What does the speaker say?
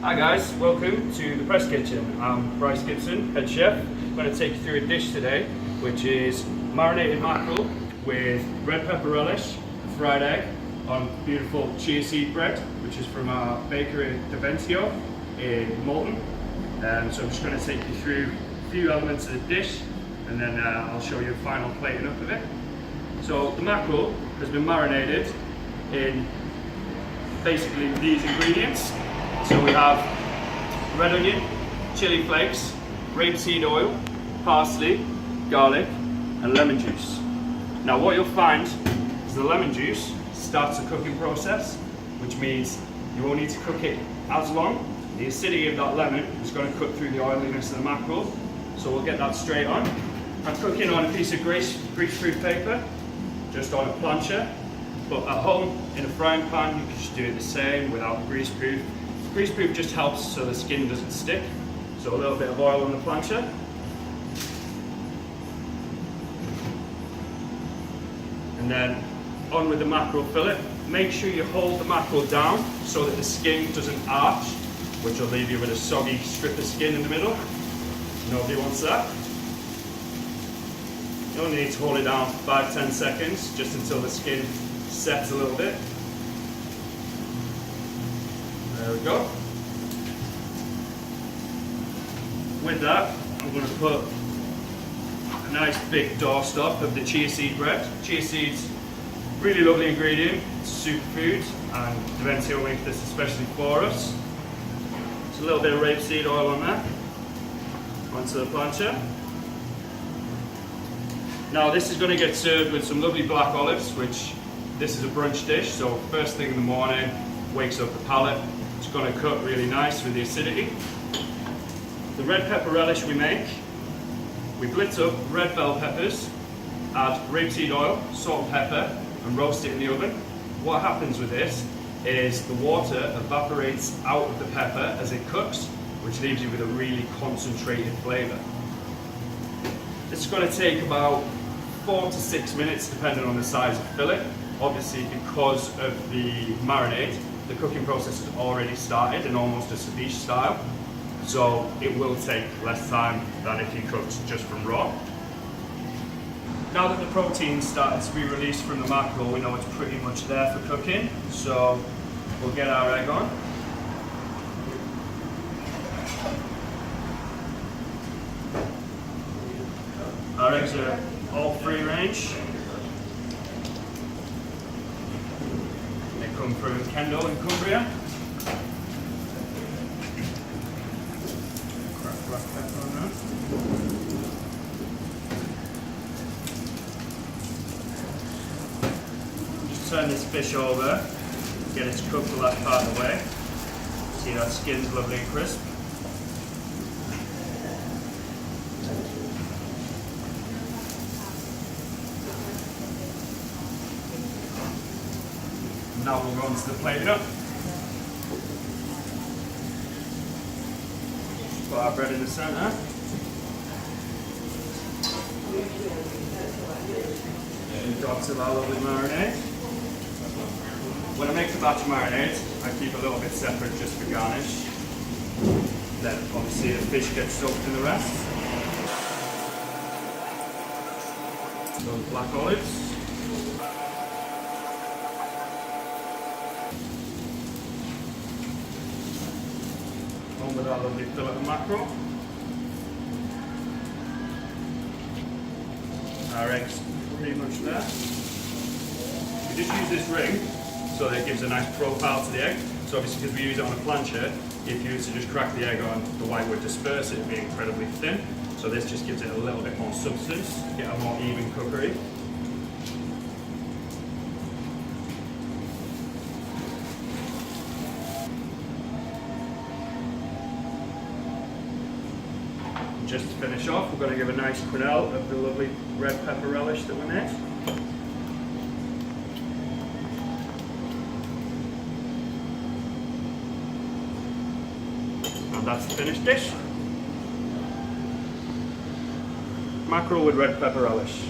Hi guys, welcome to the Press Kitchen. I'm Bryce Gibson, head chef. I'm going to take you through a dish today, which is marinated mackerel with red pepper relish, fried egg on beautiful chia seed bread, which is from our bakery Daventio in Malton. So I'm just going to take you through a few elements of the dish, and then I'll show you a final plating up of it. So the mackerel has been marinated in basically these ingredients. So we have red onion, chili flakes, rapeseed oil, parsley, garlic, and lemon juice. Now what you'll find is the lemon juice starts the cooking process, which means you won't need to cook it as long. The acidity of that lemon is going to cut through the oiliness of the mackerel, so we'll get that straight on. I'm cooking on a piece of grease-proof paper, just on a plancha, but at home in a frying pan you can just do it the same without grease-proof. Grease-proof just helps so the skin doesn't stick. So a little bit of oil on the plancha. And then on with the mackerel fillet. Make sure you hold the mackerel down so that the skin doesn't arch, which will leave you with a soggy strip of skin in the middle. Nobody wants that. You only need to hold it down for 5-10 seconds, just until the skin sets a little bit. There we go. With that, I'm going to put a nice big doorstop of the chia seed bread. Chia seeds, really lovely ingredient, it's a superfood, and Daventio make this especially for us. Just a little bit of rapeseed oil on there, onto the plancha. Now this is going to get served with some lovely black olives, which this is a brunch dish, so first thing in the morning, wakes up the palate. It's going to cut really nice with the acidity. The red pepper relish we make, we blitz up red bell peppers, add rapeseed oil, salt and pepper, and roast it in the oven. What happens with this is the water evaporates out of the pepper as it cooks, which leaves you with a really concentrated flavour. This is going to take about 4 to 6 minutes depending on the size of fillet. Obviously, because of the marinade, the cooking process has already started in almost a ceviche style, so it will take less time than if you cooked just from raw. Now that the protein's started to be released from the mackerel, we know it's pretty much there for cooking, so we'll get our egg on. Our eggs are all free range. Come from Kendal in Cumbria. Crack black pepper on that. Just turn this fish over, get it to cook the last part of the way. See that skin's lovely and crisp. Now we'll go on to the plating up. Put our bread in the centre. And drops of our lovely marinade. When I make the batch of marinade, I keep a little bit separate just for garnish. Then obviously the fish gets soaked in the rest. Those black olives. With our lovely fillet of mackerel. Our eggs pretty much there. We just use this ring so that it gives a nice profile to the egg. So obviously because we use it on a plancha, if you were to just crack the egg on, the white would disperse, it would be incredibly thin. So this just gives it a little bit more substance, get a more even cookery. Just to finish off, we're going to give a nice quenelle of the lovely red pepper relish that we made. And that's the finished dish. Mackerel with red pepper relish.